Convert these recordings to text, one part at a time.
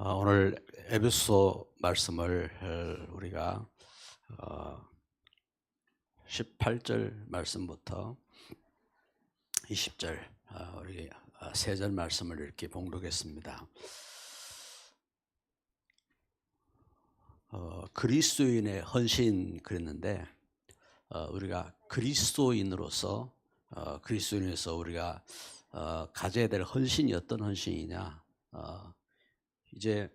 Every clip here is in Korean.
오늘 에베소 말씀을 우리가 18절 말씀부터 20절 우리 세 절 말씀을 이렇게 봉독했습니다. 그리스도인의 헌신 그랬는데 우리가 그리스도인으로서 우리가 가져야 될 헌신이 어떤 헌신이냐, 이제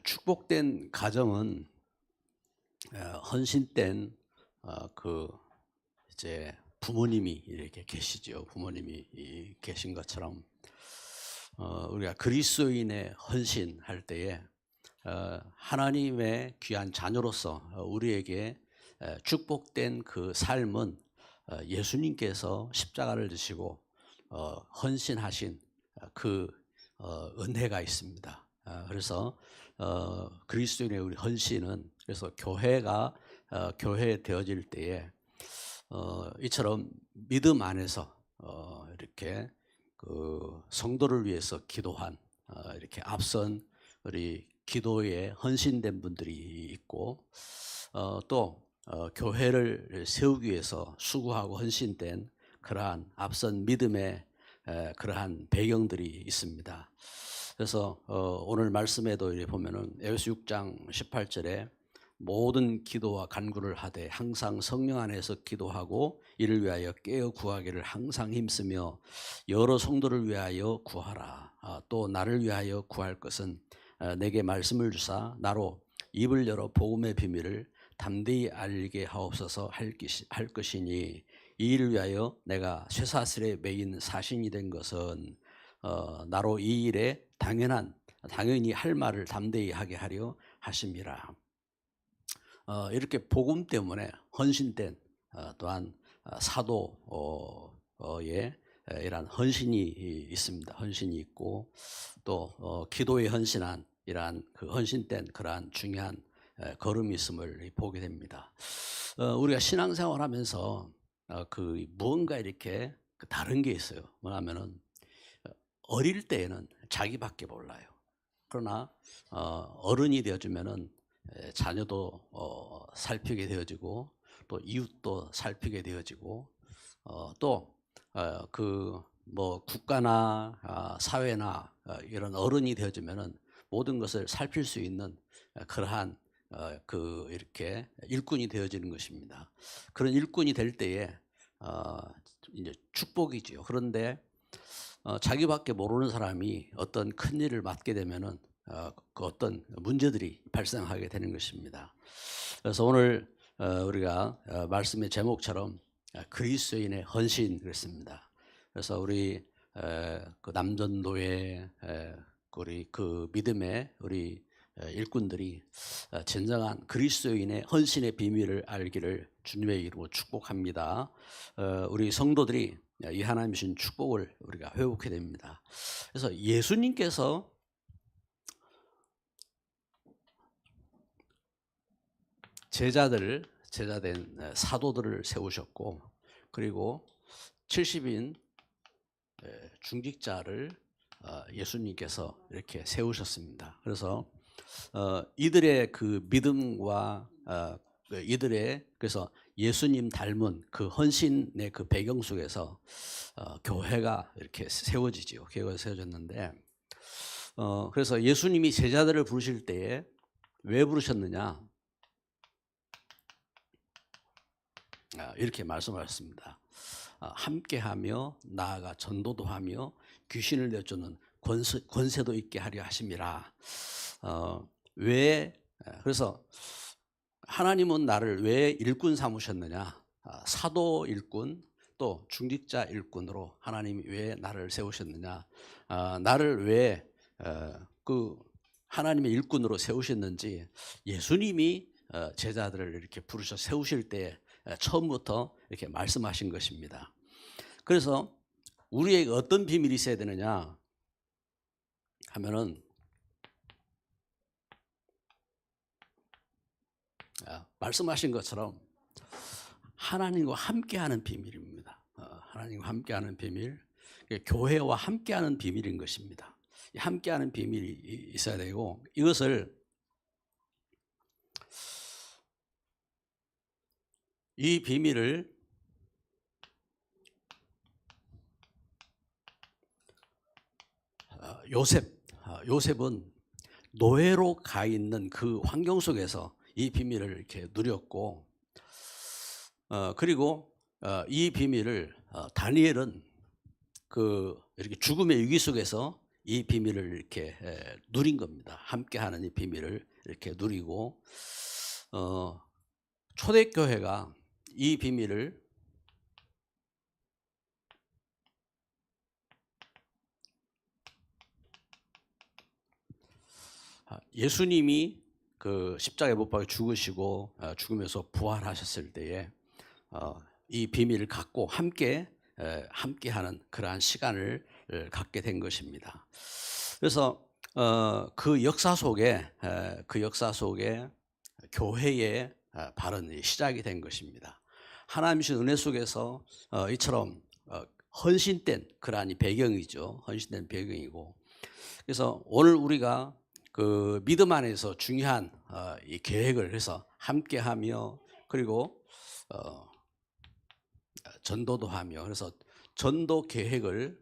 축복된 가정은 헌신된 그 이제 부모님이 이렇게 계시죠. 부모님이 계신 것처럼 우리가 그리스도인의 헌신할 때에 하나님의 귀한 자녀로서 우리에게 축복된 그 삶은 예수님께서 십자가를 지시고 헌신하신 그 은혜가 있습니다. 그래서 그리스도인의 우리 헌신은, 그래서 교회가 교회 되어질 때에 이처럼 믿음 안에서 이렇게 그 성도를 위해서 기도한 이렇게 앞선 우리 기도에 헌신된 분들이 있고, 또 교회를 세우기 위해서 수고하고 헌신된 그러한 앞선 믿음의 그러한 배경들이 있습니다. 그래서 오늘 말씀에도 보면은 에베소 6장 18절에 모든 기도와 간구를 하되 항상 성령 안에서 기도하고 이를 위하여 깨어 구하기를 항상 힘쓰며 여러 성도를 위하여 구하라. 또 나를 위하여 구할 것은 내게 말씀을 주사 나로 입을 열어 복음의 비밀을 담대히 알게 하옵소서 할 것이니, 이 일을 위하여 내가 쇠사슬에 매인 사신이 된 것은 나로 이 일에 당연히 할 말을 담대히 하게 하려 하심이라. 이렇게 복음 때문에 헌신된 또한 사도의 이러한 헌신이 있습니다. 헌신이 있고, 또 기도에 헌신한 이러한 그 헌신된 그러한 중요한 걸음이 있음을 보게 됩니다. 우리가 신앙생활하면서 그 무언가 이렇게 다른 게 있어요. 뭐냐면은 어릴 때에는 자기밖에 몰라요. 그러나 어른이 되어주면은 자녀도 살피게 되어지고, 또 이웃도 살피게 되어지고, 또 그 뭐 국가나 사회나 이런 어른이 되어지면은 모든 것을 살필 수 있는 그러한 그 이렇게 일꾼이 되어지는 것입니다. 그런 일꾼이 될 때에 이제 축복이지요. 그런데 자기밖에 모르는 사람이 어떤 큰 일을 맡게 되면은 그 어떤 문제들이 발생하게 되는 것입니다. 그래서 오늘 우리가 말씀의 제목처럼 그리스도인의 헌신 그랬습니다. 그래서 우리 그 남전도회 우리 그 믿음의 우리 일꾼들이 진정한 그리스도인의 헌신의 비밀을 알기를 주님의 이름으로 축복합니다. 우리 성도들이 이 하나님 주신 축복을 우리가 회복해야 됩니다. 그래서 예수님께서 제자된 사도들을 세우셨고, 그리고 70인 중직자를 예수님께서 이렇게 세우셨습니다. 그래서 이들의 그 믿음과 이들의, 그래서 예수님 닮은 그 헌신의 그 배경 속에서 교회가 이렇게 세워지지요. 교회가 세워졌는데, 그래서 예수님이 제자들을 부르실 때에 왜 부르셨느냐, 이렇게 말씀하셨습니다. 함께하며 나아가 전도도 하며 귀신을 내쫓는 권세도 있게 하려 하심이라. 왜, 그래서 하나님은 나를 왜 일꾼 삼으셨느냐, 사도 일꾼 또 중직자 일꾼으로 하나님이 왜 나를 세우셨느냐, 나를 왜 그 하나님의 일꾼으로 세우셨는지 예수님이 제자들을 이렇게 부르셔 세우실 때 처음부터 이렇게 말씀하신 것입니다. 그래서 우리에게 어떤 비밀이 있어야 되느냐 하면은 말씀하신 것처럼 하나님과 함께하는 비밀입니다. 하나님과 함께하는 비밀, 교회와 함께하는 비밀인 것입니다. 함께하는 비밀이 있어야 되고 이것을 이 비밀을 요셉은 노예로 가 있는 그 환경 속에서 이 비밀을 이렇게 누렸고 그리고 이 비밀을 다니엘은 그 이렇게 죽음의 위기 속에서 이 비밀을 이렇게 누린 겁니다. 함께하는 이 비밀을 이렇게 누리고 초대교회가 이 비밀을 예수님이 그 십자가에 못 박혀 죽으시고 죽으면서 부활하셨을 때에 이 비밀을 갖고 함께하는 그러한 시간을 갖게 된 것입니다. 그래서 그 역사 속에 교회의 바른 시작이 된 것입니다. 하나님 주신 은혜 속에서 이처럼 헌신된 그러한 배경이죠. 헌신된 배경이고 그래서 오늘 우리가 그 믿음 안에서 중요한 이 계획을 해서 함께하며 그리고 전도도 하며 그래서 전도 계획을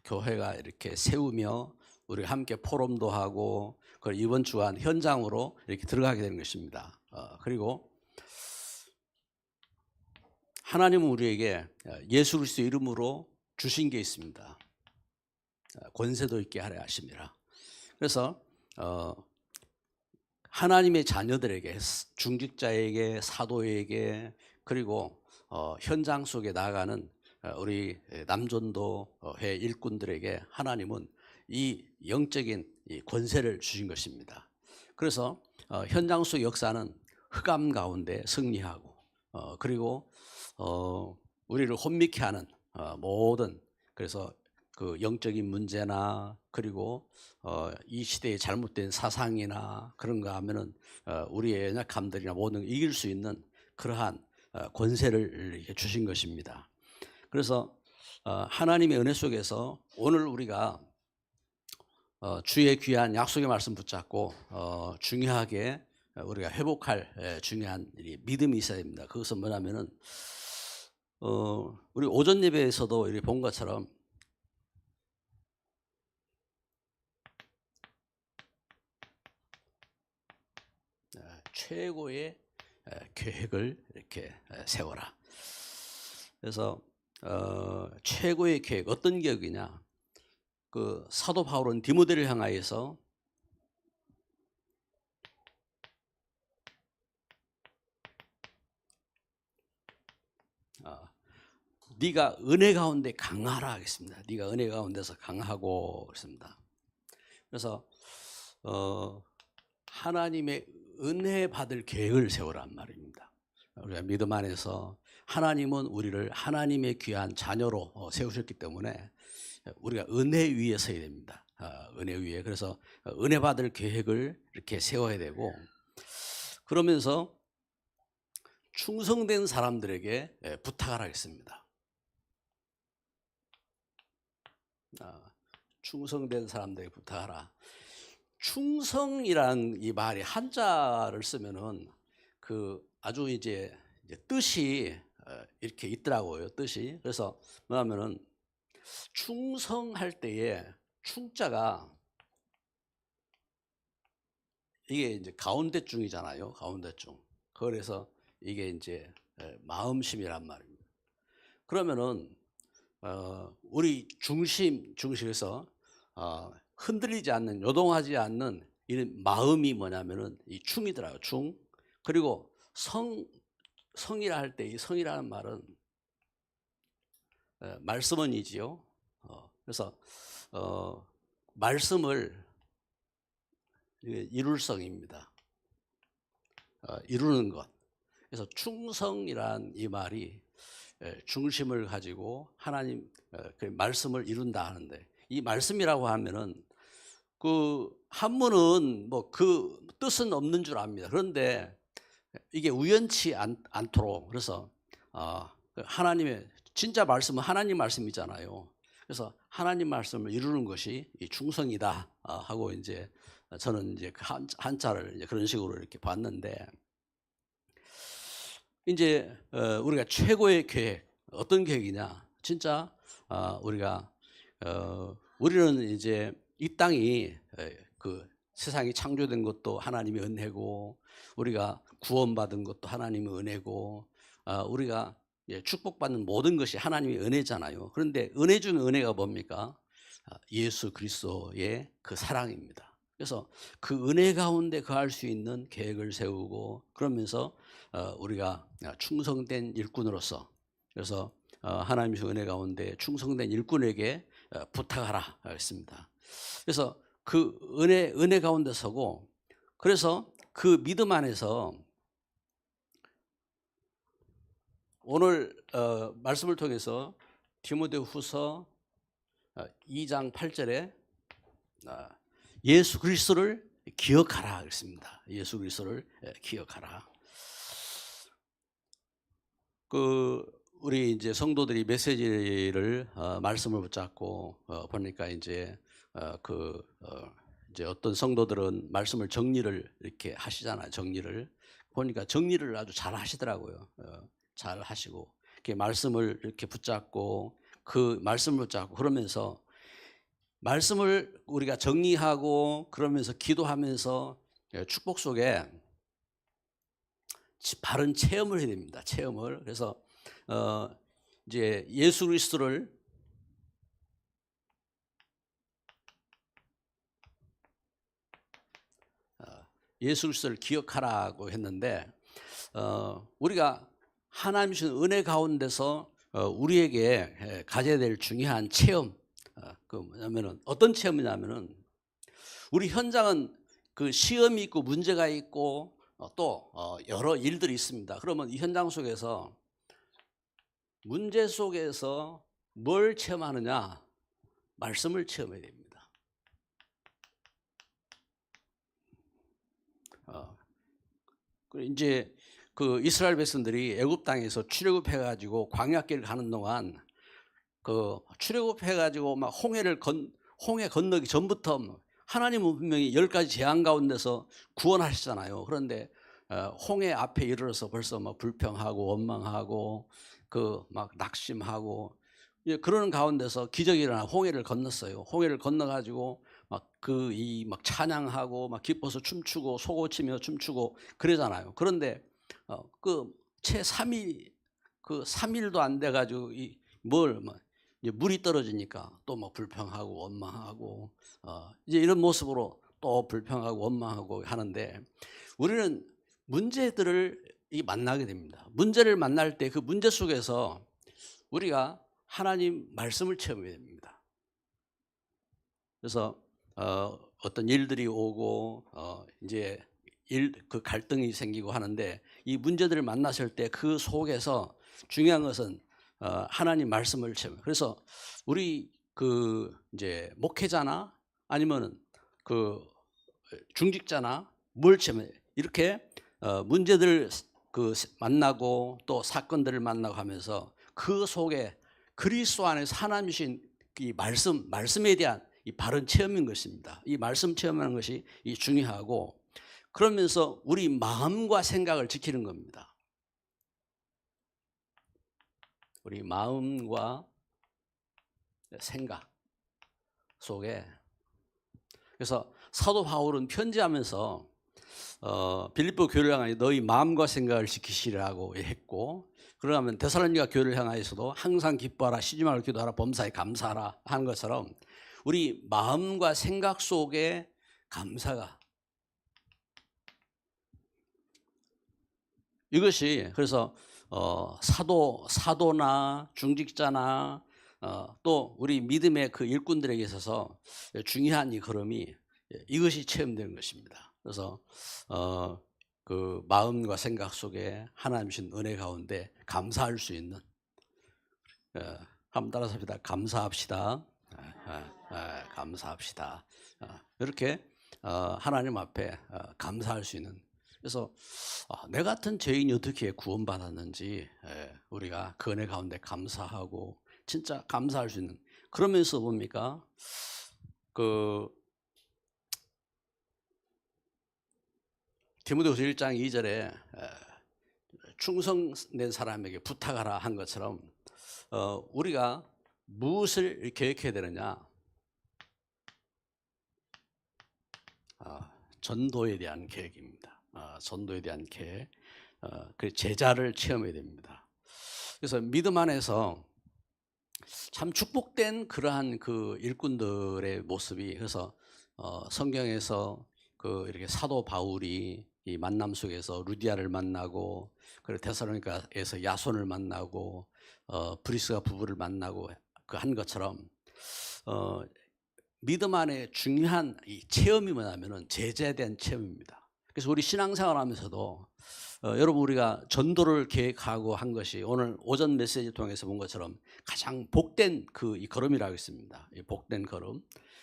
교회가 이렇게 세우며 우리 함께 포럼도 하고 그리고 이번 주간 현장으로 이렇게 들어가게 되는 것입니다. 그리고 하나님은 우리에게 예수 그리스도 이름으로 주신 게 있습니다. 권세도 있게 하려 하심이라. 그래서 하나님의 자녀들에게 중직자에게 사도에게 그리고 현장 속에 나아가는 우리 남전도회 일꾼들에게 하나님은 이 영적인 이 권세를 주신 것입니다. 그래서 현장 속 역사는 흑암 가운데 승리하고 그리고 우리를 혼미케 하는 모든 그래서 그 영적인 문제나 그리고 이 시대의 잘못된 사상이나 그런가 하면은 우리의 연약함들이나 모든 걸 이길 수 있는 그러한 권세를 주신 것입니다. 그래서 하나님의 은혜 속에서 오늘 우리가 주의 귀한 약속의 말씀 붙잡고 중요하게 우리가 회복할 중요한 믿음이 있어야 됩니다. 그것은 뭐냐면은 우리 오전 예배에서도 이렇게 본 것처럼 최고의 계획을 이렇게 세워라. 그래서 최고의 계획 어떤 계획이냐? 그 사도 바울은 디모데를 향하여서 네가 은혜 가운데 강하라 하겠습니다. 네가 은혜 가운데서 강하고 그렇습니다. 그래서 하나님의 은혜 받을 계획을 세우란 말입니다. 우리가 믿음 안에서 하나님은 우리를 하나님의 귀한 자녀로 세우셨기 때문에 우리가 은혜 위에 서야 됩니다. 은혜 위에. 그래서 은혜 받을 계획을 이렇게 세워야 되고 그러면서 충성된 사람들에게 부탁을 하겠습니다. 충성된 사람들에게 부탁하라. 충성이란 이 말이 한자를 쓰면은 그 아주 이제 뜻이 이렇게 있더라고요. 뜻이. 그래서 뭐냐면은 충성할 때에 충자가 이게 이제 가운데중이잖아요. 가운데중. 그래서 이게 이제 마음심이란 말입니다. 그러면은 우리 중심에서 흔들리지 않는 요동하지 않는 이 마음이 뭐냐면은 이 충이더라고요. 충. 그리고 성이라 할 때 이 성이라는 말은 말씀은이지요. 그래서 말씀을 이룰성입니다. 이루는 것. 그래서 충성이란 이 말이 중심을 가지고 하나님 그 말씀을 이룬다 하는데, 이 말씀이라고 하면은 그 한문은 뭐 그 뜻은 없는 줄 압니다. 그런데 이게 우연치 않도록, 그래서 하나님의 진짜 말씀은 하나님 말씀이잖아요. 그래서 하나님 말씀을 이루는 것이 이 충성이다 하고 이제 저는 이제 그 한자를 이제 그런 식으로 이렇게 봤는데, 이제 우리가 최고의 계획, 어떤 계획이냐? 진짜 우리가 우리는 이제 이 땅이 그 세상이 창조된 것도 하나님의 은혜고, 우리가 구원받은 것도 하나님의 은혜고, 우리가 축복받는 모든 것이 하나님의 은혜잖아요. 그런데 은혜 중 은혜가 뭡니까? 예수 그리스도의 그 사랑입니다. 그래서 그 은혜 가운데 거할 수 있는 계획을 세우고, 그러면서 우리가 충성된 일꾼으로서, 그래서 하나님의 은혜 가운데 충성된 일꾼에게 부탁하라 했습니다. 그래서 그 은혜 가운데 서고, 그래서 그 믿음 안에서 오늘 말씀을 통해서 디모데후서 2장 8절에 예수 그리스도를 기억하라 그랬습니다. 예수 그리스도를 기억하라. 우리 이제 성도들이 메시지를 말씀을 붙잡고 보니까 이제 이제 어떤 성도들은 말씀을 정리를 이렇게 하시잖아요. 정리를 보니까 정리를 아주 잘 하시더라고요. 잘 하시고, 이렇게 말씀을 이렇게 붙잡고, 그 말씀을 붙잡고, 그러면서 말씀을 우리가 정리하고 그러면서 기도하면서 축복 속에 바른 체험을 해야 됩니다. 체험을. 그래서 이제 예수 그리스도를 기억하라고 했는데, 우리가 하나님 주신 은혜 가운데서 우리에게 가져야 될 중요한 체험, 그 뭐냐면은 어떤 체험이냐면은, 우리 현장은 그 시험이 있고 문제가 있고 또 여러 일들이 있습니다. 그러면 이 현장 속에서 문제 속에서 뭘 체험하느냐? 말씀을 체험해야 됩니다. 이제 그 이스라엘 백성들이 애굽 땅에서 출애굽해 가지고 광야길 가는 동안, 그 출애굽해 가지고 막 홍해 건너기 전부터 하나님은 분명히 10가지 재앙 가운데서 구원하시잖아요. 그런데 홍해 앞에 이르러서 벌써 막 불평하고 원망하고 그 막 낙심하고, 그런 가운데서 기적이 일어나 홍해를 건넜어요. 홍해를 건너 가지고 막 찬양하고 막 기뻐서 춤추고 소고치며 춤추고 그러잖아요. 그런데 채 3일, 그 3일도 안 돼 가지고 물이 떨어지니까 또 막 불평하고 원망하고 이제 이런 모습으로 또 불평하고 원망하고 하는데, 우리는 문제들을 만나게 됩니다. 문제를 만날 때 그 문제 속에서 우리가 하나님 말씀을 체험해야 됩니다. 그래서 어떤 일들이 오고 이제 그 갈등이 생기고 하는데, 이 문제들을 만났을 때 그 속에서 중요한 것은 하나님 말씀을 체험. 그래서 우리 이제 목회자나 아니면은 중직자나 뭘 체험해, 이렇게 문제들 만나고 또 사건들을 만나고 하면서 그 속에 그리스도 안에서 하나님이신 이 말씀에 대한 이 바른 체험인 것입니다. 이 말씀 체험하는 것이 중요하고, 그러면서 우리 마음과 생각을 지키는 겁니다. 우리 마음과 생각 속에. 그래서 사도 바울은 편지하면서 빌립보 교회를 향하여 너희 마음과 생각을 지키시라고 했고, 그러면 데살로니가 교회를 향하여서도 항상 기뻐하라, 쉬지 말고 기도하라, 범사에 감사하라 하는 것처럼 우리 마음과 생각 속에 감사가, 이것이 그래서 사도나 중직자나 또 우리 믿음의 그 일꾼들에게 있어서 중요한 이 걸음이 이것이 체험되는 것입니다. 그래서 그 마음과 생각 속에 하나님 주신 은혜 가운데 감사할 수 있는, 한번 따라서 합시다. 감사합시다. 감사합시다. 이렇게 하나님 앞에 감사할 수 있는. 그래서 내 같은 죄인이 어떻게 구원받았는지 우리가 그 은혜 가운데 감사하고 진짜 감사할 수 있는. 그러면서 뭡니까? 그 디모데후서 1장 2절에 충성된 사람에게 부탁하라 한 것처럼 우리가 무엇을 계획해야 되느냐? 전도에 대한 계획입니다. 전도에 대한 계획, 그 제자를 체험해야 됩니다. 그래서 믿음 안에서 참 축복된 그러한 그 일꾼들의 모습이, 그래서 성경에서 그 이렇게 사도 바울이 이 만남 속에서 루디아를 만나고, 그리고 데살로니가에서 야손을 만나고, 브리스가 부부를 만나고 그 한 것처럼 믿음 안에 중요한 이 체험이 뭐냐면은 제자에 대한 체험입니다. 그래서 우리 신앙생활 하면서도 여러분 우리가 전도를 계획하고 한 것이 오늘 오전 메시지 통해서 본 것처럼 가장 복된 그 이 걸음이라고 했습니다. 이 복된 걸음.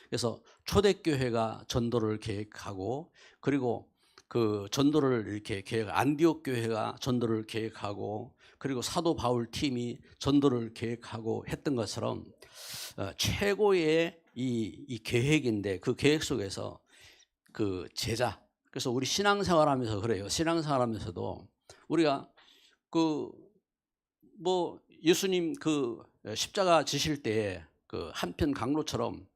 그래서 초대교회가 전도를 계획하고, 그리고 그 전도를 이렇게 안디옥 교회가 전도를 계획하고, 그리고 사도 바울 팀이 전도를 계획하고 했던 것처럼 최고의 이 계획인데, 그 계획 속에서 그 제자. 그래서 우리 신앙생활하면서 그래요. 신앙생활하면서도 우리가 그 뭐 예수님 그 십자가 지실 때 그 한편 강로처럼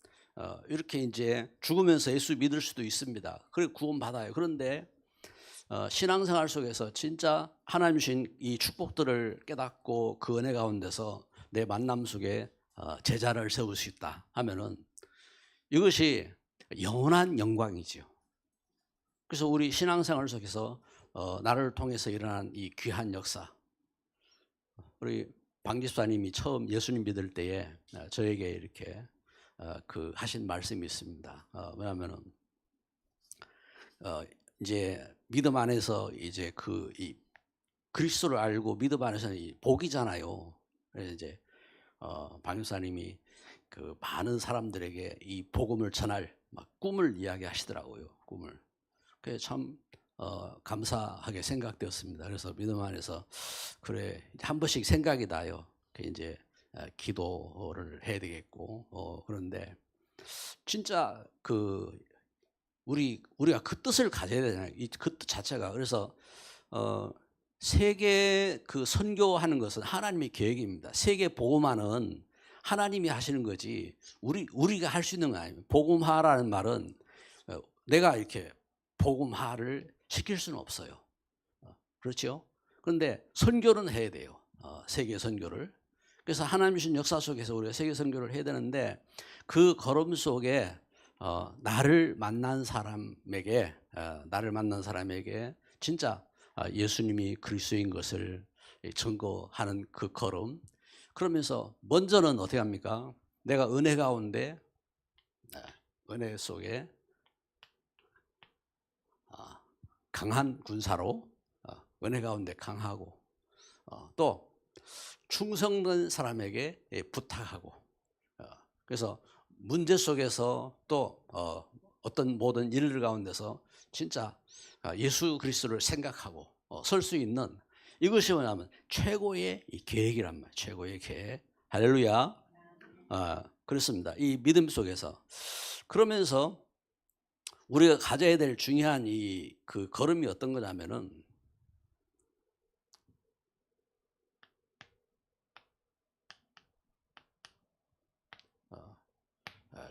이렇게 이제 죽으면서 예수 믿을 수도 있습니다. 그리고 구원받아요. 그런데 신앙생활 속에서 진짜 하나님 주신 이 축복들을 깨닫고 그 은혜 가운데서 내 만남 속에 제자를 세울 수 있다 하면은 이것이 영원한 영광이지요. 그래서 우리 신앙생활 속에서 나를 통해서 일어난 이 귀한 역사, 우리 방 집사님이 처음 예수님 믿을 때에 저에게 이렇게 그 하신 말씀이 있습니다. 뭐냐면은 이제 믿음 안에서 이제 그 이 그리스도를 알고 믿음 안에서는 이 복이잖아요. 그래서 이제 방 집사님이 그 많은 사람들에게 이 복음을 전할 막 꿈을 이야기하시더라고요. 꿈을. 그게 참 감사하게 생각되었습니다. 그래서 믿음 안에서 그래 한 번씩 생각이 나요. 이제 기도를 해야 되겠고 그런데 진짜 그 우리가 그 뜻을 가져야 되잖아요. 그 뜻 자체가. 그래서 세계 그 선교하는 것은 하나님의 계획입니다. 세계 복음화는 하나님이 하시는 거지 우리가 할 수 있는 거 아닙니다. 복음화라는 말은 내가 이렇게 복음화를 시킬 수는 없어요. 그렇죠? 그런데 선교는 해야 돼요. 세계 선교를. 그래서 하나님 주신 역사 속에서 우리가 세계 선교를 해야 되는데, 그 걸음 속에 나를 만난 사람에게 진짜 예수님이 그리스도인 것을 증거하는 그 걸음. 그러면서 먼저는 어떻게 합니까? 내가 은혜 가운데, 은혜 속에 강한 군사로, 은혜 가운데 강하고, 또 충성된 사람에게 부탁하고, 그래서 문제 속에서 또 어떤 모든 일들 가운데서 진짜 예수 그리스도를 생각하고 설 수 있는, 이것이 뭐냐면 최고의 이 계획이란 말이에요. 최고의 계획. 할렐루야. 그렇습니다. 이 믿음 속에서. 그러면서 우리가 가져야 될 중요한 이 그 걸음이 어떤 거냐면은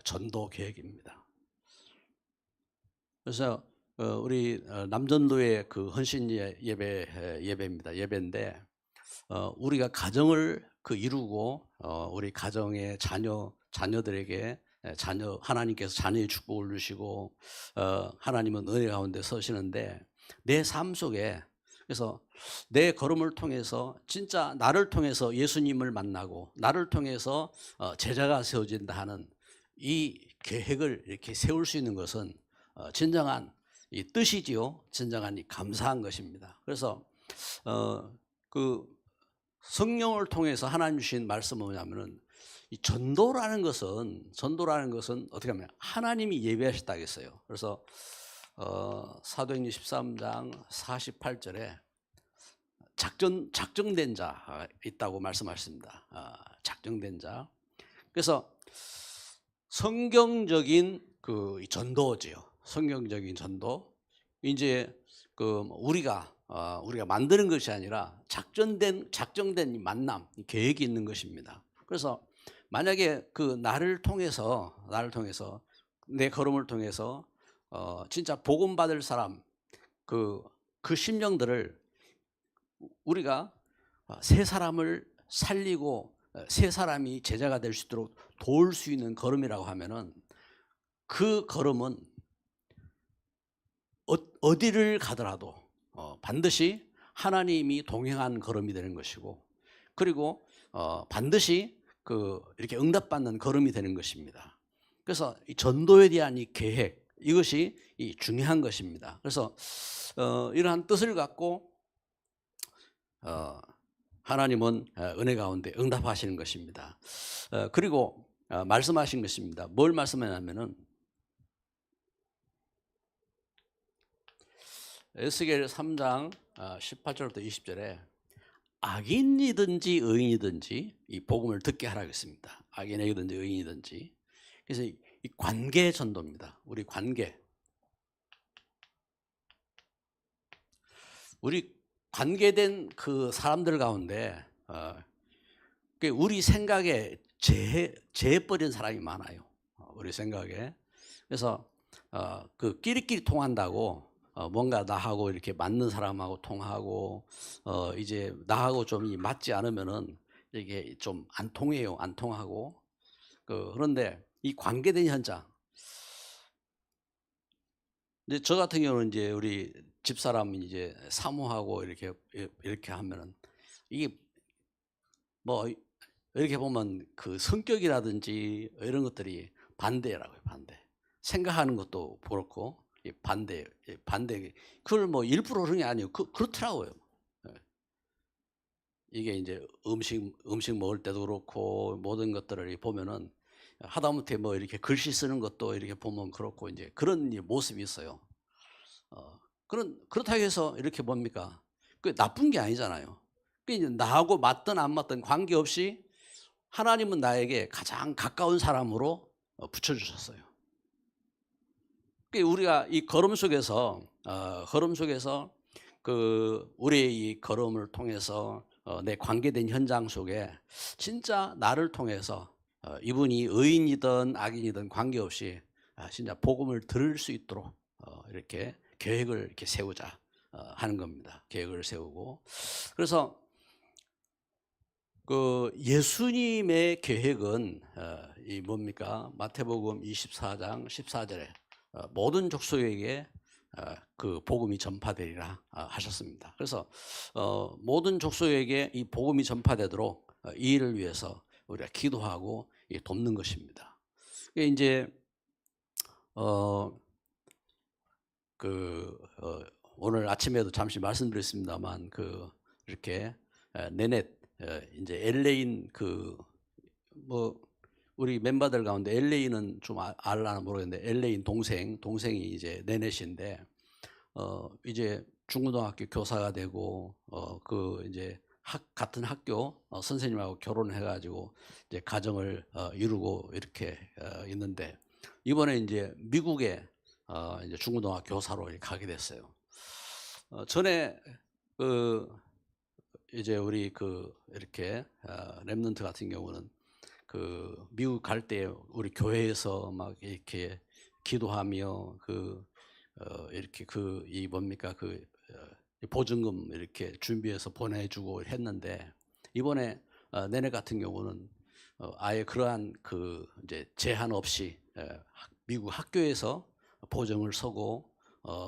전도 계획입니다. 그래서 우리 남전도의 그 헌신 예배입니다. 예배인데 우리가 가정을 그 이루고 우리 가정의 자녀들에게 하나님께서 자녀의 축복을 주시고 하나님은 은혜 가운데 서시는데, 내 삶 속에 그래서 내 걸음을 통해서 진짜 나를 통해서 예수님을 만나고 나를 통해서 제자가 세워진다 하는 이 계획을 이렇게 세울 수 있는 것은 진정한 이 뜻이지요. 진정한 이 감사한 것입니다. 그래서 그 성령을 통해서 하나님 주신 말씀은 뭐냐면은 이 전도라는 것은 어떻게 하면 하나님이 예비하셨다 하겠어요. 그래서 사도행전 13장 48절에 작정된 자 있다고 말씀하십니다. 작정된 자. 그래서 성경적인 그 전도지요. 성경적인 전도. 이제 그 우리가 만드는 것이 아니라 작정된 이 만남, 이 계획이 있는 것입니다. 그래서 만약에 그 나를 통해서 내 걸음을 통해서 진짜 복음 받을 사람 그 심령들을 우리가 세 사람을 살리고 세 사람이 제자가 될 수 있도록 도울 수 있는 걸음이라고 하면은 그 걸음은 어디를 가더라도 반드시 하나님이 동행한 걸음이 되는 것이고, 그리고 반드시 이렇게 응답받는 걸음이 되는 것입니다. 그래서 이 전도에 대한 이 계획, 이것이 이 중요한 것입니다. 그래서 이러한 뜻을 갖고 하나님은 은혜 가운데 응답하시는 것입니다. 그리고 말씀하신 것입니다. 뭘 말씀하냐면은 에스겔 3장 18절부터 20절에 악인이든지 의인이든지 이 복음을 듣게 하라고 했습니다. 악인이든지 의인이든지. 그래서 이 관계 전도입니다. 우리 관계된 그 사람들 가운데 우리 생각에 재해버린 사람이 많아요. 우리 생각에. 그래서 그 끼리끼리 통한다고 뭔가 나하고 이렇게 맞는 사람하고 통하고 이제 나하고 좀 맞지 않으면은 이게 좀 안 통해요. 안 통하고. 그런데 이 관계된 현장. 이제 저 같은 경우는 이제 우리 집사람이 이제 사모하고 이렇게 하면은 이게 뭐 이렇게 보면 그 성격이라든지 이런 것들이 반대라고요. 반대. 생각하는 것도 그렇고 반대. 그걸 뭐 일부러 그런 게 아니에요. 그렇더라고요. 이게 이제 음식 먹을 때도 그렇고 모든 것들을 보면은 하다못해 뭐 이렇게 글씨 쓰는 것도 이렇게 보면 그렇고 이제 그런 모습이 있어요. 그렇다고 해서 이렇게 뭡니까? 그 나쁜 게 아니잖아요. 그 이제 나하고 맞든 안 맞든 관계없이 하나님은 나에게 가장 가까운 사람으로 붙여주셨어요. 우리가 이 걸음 속에서 그 우리의 이 걸음을 통해서 내 관계된 현장 속에 진짜 나를 통해서 이분이 의인이든 악인이든 관계없이 진짜 복음을 들을 수 있도록 이렇게 계획을 이렇게 세우자 하는 겁니다. 계획을 세우고. 그래서 그 예수님의 계획은 이 뭡니까? 마태복음 24장 14절에 모든 족속에게 그 복음이 전파되리라 하셨습니다. 그래서 모든 족속에게 이 복음이 전파되도록 이 일을 위해서 우리가 기도하고 돕는 것입니다. 이게 이제 오늘 아침에도 잠시 말씀드렸습니다만 이렇게 네넷 이제 LA인 뭐 우리 멤버들 가운데 LA는 좀 알라나 모르겠는데 LA인 동생이 이제 네넷인데 이제 중고등학교 교사가 되고 이제 같은 학교 선생님하고 결혼해가지고 이제 가정을 이루고 이렇게 있는데 이번에 이제 미국에 이제 중고등학교 교사로 가게 됐어요. 전에 이제 우리 이렇게 렘넌트 같은 경우는 미국 갈 때 우리 교회에서 막 이렇게 기도하며 이렇게 이 뭡니까 보증금 이렇게 준비해서 보내주고 했는데 이번에 내내 같은 경우는 아예 그러한 이제 제한 없이 미국 학교에서 보증을 서고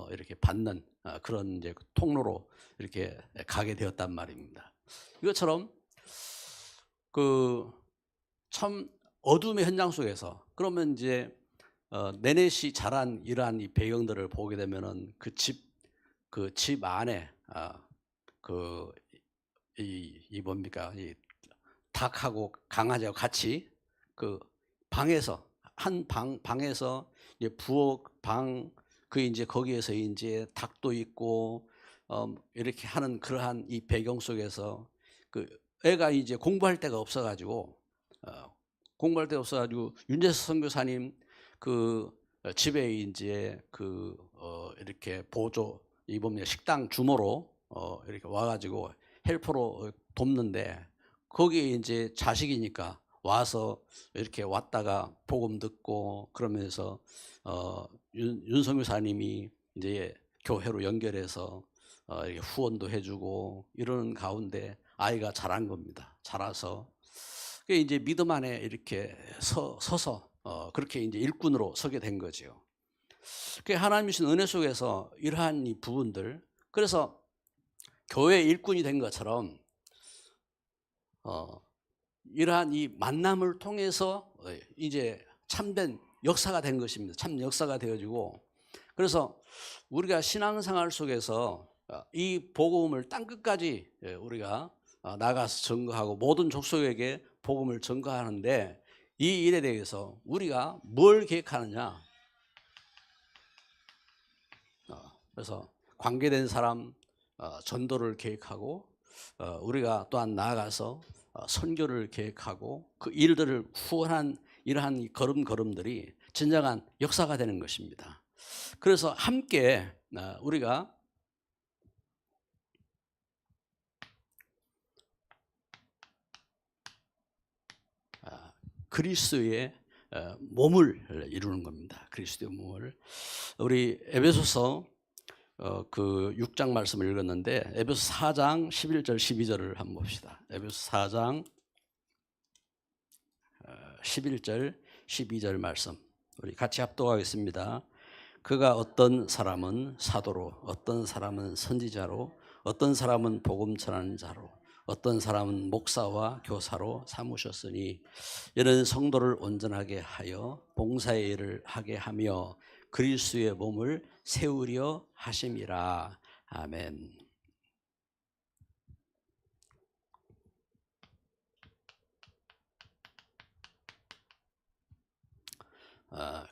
이렇게 받는 그런 이제 통로로 이렇게 가게 되었단 말입니다. 이것처럼 그 참 어둠의 현장 속에서 그러면 이제 네넷이 자란 이러한 이 배경들을 보게 되면은 그 집 안에 이 뭡니까 이 닭하고 강아지하고 같이 그 방에서 한 방에서 이제 부엌 방 그 이제 거기에서 이제 닭도 있고 이렇게 하는 그러한 이 배경 속에서 그 애가 이제 공부할 데가 없어 가지고 공부할 데가 없어 가지고 윤재석 선교사님 그 집에 이제 이렇게 보조 이범 식당 주모로 이렇게 와 가지고 헬퍼로 돕는데 거기에 이제 자식이니까 와서 이렇게 왔다가 복음 듣고 그러면서 윤성교사님이 이제 교회로 연결해서 이렇게 후원도 해주고 이러는 가운데 아이가 자란 겁니다. 자라서 그게 이제 믿음 안에 이렇게 서서 그렇게 이제 일꾼으로 서게 된 거죠. 그게 하나님 주신 은혜 속에서 이러한 이 부분들 그래서 교회 일꾼이 된 것처럼 이러한 이 만남을 통해서 이제 참된 역사가 된 것입니다. 참 역사가 되어지고 그래서 우리가 신앙생활 속에서 이 복음을 땅끝까지 우리가 나가서 전거하고 모든 족속에게 복음을 전거하는데 이 일에 대해서 우리가 뭘 계획하느냐. 그래서 관계된 사람 전도를 계획하고 우리가 또한 나아가서 선교를 계획하고 그 일들을 후원한 이러한 이 걸음걸음들이 진정한 역사가 되는 것입니다. 그래서 함께 우리가 그리스도의 몸을 이루는 겁니다. 그리스도의 몸을 우리 에베소서 그 6장 말씀을 읽었는데 에베소 4장 11절 12절을 한번 봅시다. 에베소 4장 11절 12절 말씀 우리 같이 합독하겠습니다. 그가 어떤 사람은 사도로 어떤 사람은 선지자로 어떤 사람은 복음 전하는 자로 어떤 사람은 목사와 교사로 삼으셨으니 이는 성도를 온전하게 하여 봉사의 일을 하게 하며 그리스도의 몸을 세우려 하심이라. 아멘.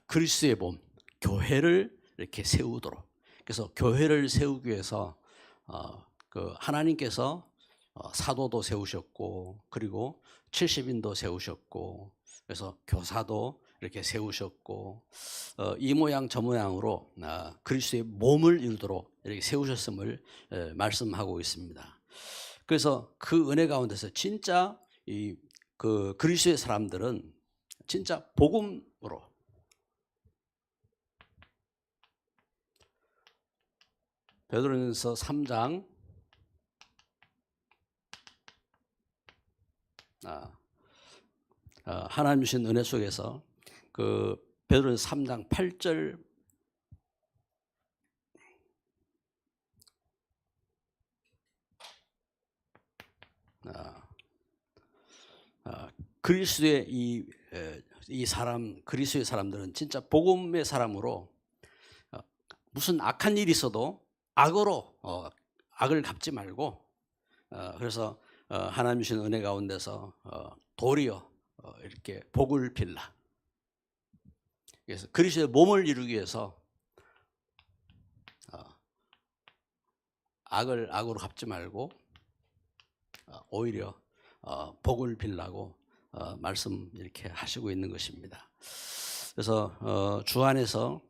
그리스도의 몸, 교회를 이렇게 세우도록. 그래서 교회를 세우기 위해서 그 하나님께서 사도도 세우셨고 그리고 70인도 세우셨고 그래서 교사도 이렇게 세우셨고 이 모양 저 모양으로 그리스도의 몸을 이루도록 이렇게 세우셨음을 말씀하고 있습니다. 그래서 그 은혜 가운데서 진짜 그 그리스도의 사람들은 진짜 복음으로 베드로전서 3장 하나님 주신 은혜 속에서 그 베드로전서 3장 8절 그리스도의 이 사람 그리스도의 사람들은 진짜 복음의 사람으로 무슨 악한 일이 있어도 악으로 악을 갚지 말고 그래서 하나님 주신 은혜 가운데서 도리어 이렇게 복을 빌라. 그래서 그리스도의 몸을 이루기 위해서 악을 악으로 갚지 말고 오히려 복을 빌라고 말씀 이렇게 하시고 있는 것입니다. 그래서 주 안에서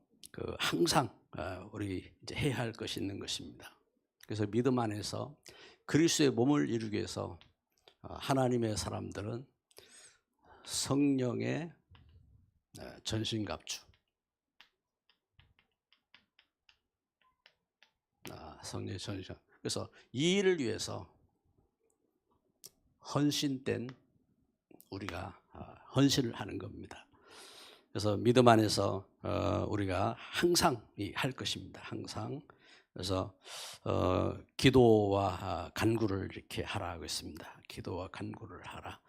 항상 우리 이제 해야 할 것이 있는 것입니다. 그래서 믿음 안에서 그리스도의 몸을 이루기 위해서 하나님의 사람들은 성령의 전신갑주, 성령의 전신. 그래서 이 일을 위해서 헌신된 우리가 헌신을 하는 겁니다. 그래서 믿음 안에서 우리가 항상 할 것입니다. 항상 그래서 기도와 간구를 이렇게 하라고 했습니다. 기도와 간구를 하라.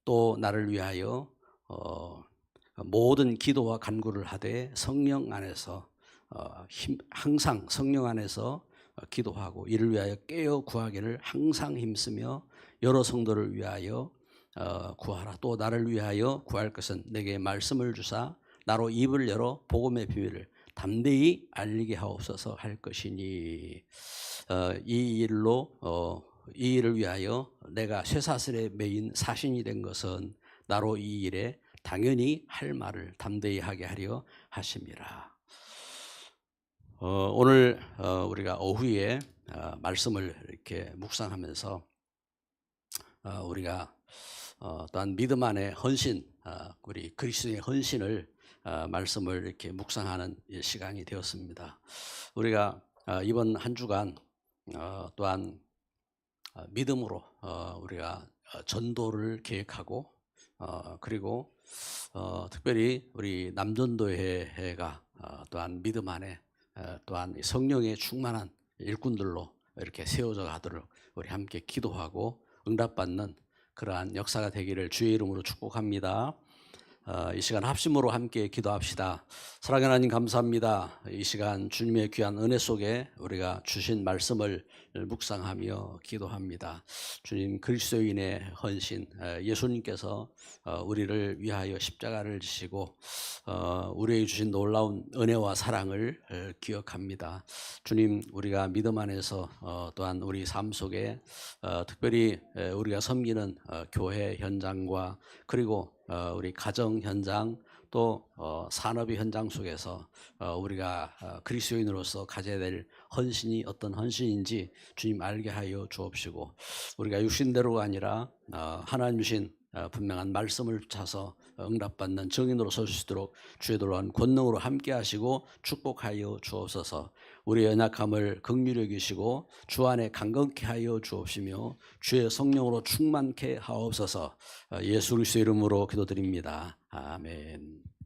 또 나를 위하여 모든 기도와 간구를 하되 성령 안에서 항상 성령 안에서 기도하고 이를 위하여 깨어 구하기를 항상 힘쓰며 여러 성도를 위하여 구하라. 또 나를 위하여 구할 것은 내게 말씀을 주사 나로 입을 열어 복음의 비밀을 담대히 알리게 하옵소서 할 것이니 이 일을 위하여 내가 쇠사슬에 매인 사신이 된 것은 나로 이 일에 당연히 할 말을 담대히 하게 하려 하심이라. 오늘 우리가 오후에 말씀을 이렇게 묵상하면서 우리가 또한 믿음 안에 헌신, 우리 그리스도의 헌신을 말씀을 이렇게 묵상하는 시간이 되었습니다. 우리가 이번 한 주간 또한 믿음으로 우리가 전도를 계획하고 그리고 특별히 우리 남전도회가 또한 믿음 안에 또한 성령의 충만한 일꾼들로 이렇게 세워져 가도록 우리 함께 기도하고 응답받는 그러한 역사가 되기를 주의 이름으로 축복합니다. 이 시간 합심으로 함께 기도합시다. 사랑하는 하나님 감사합니다. 이 시간 주님의 귀한 은혜 속에 우리가 주신 말씀을 묵상하며 기도합니다. 주님 그리스도인의 헌신, 예수님께서 우리를 위하여 십자가를 지시고 우리에게 주신 놀라운 은혜와 사랑을 기억합니다. 주님 우리가 믿음 안에서 또한 우리 삶 속에 특별히 우리가 섬기는 교회 현장과 그리고 우리 가정 현장 또 산업의 현장 속에서 우리가 그리스도인으로서 가져야 될 헌신이 어떤 헌신인지 주님 알게 하여 주옵시고 우리가 육신대로가 아니라 하나님 주신 분명한 말씀을 차서 응답받는 증인으로 설 수 있도록 주의 놀라운 권능으로 함께 하시고 축복하여 주옵소서. 우리의 연약함을 긍휼히 여기시고 주 안에 강건케 하여 주옵시며 주의 성령으로 충만케 하옵소서. 예수 그리스도의 이름으로 기도드립니다. 아멘.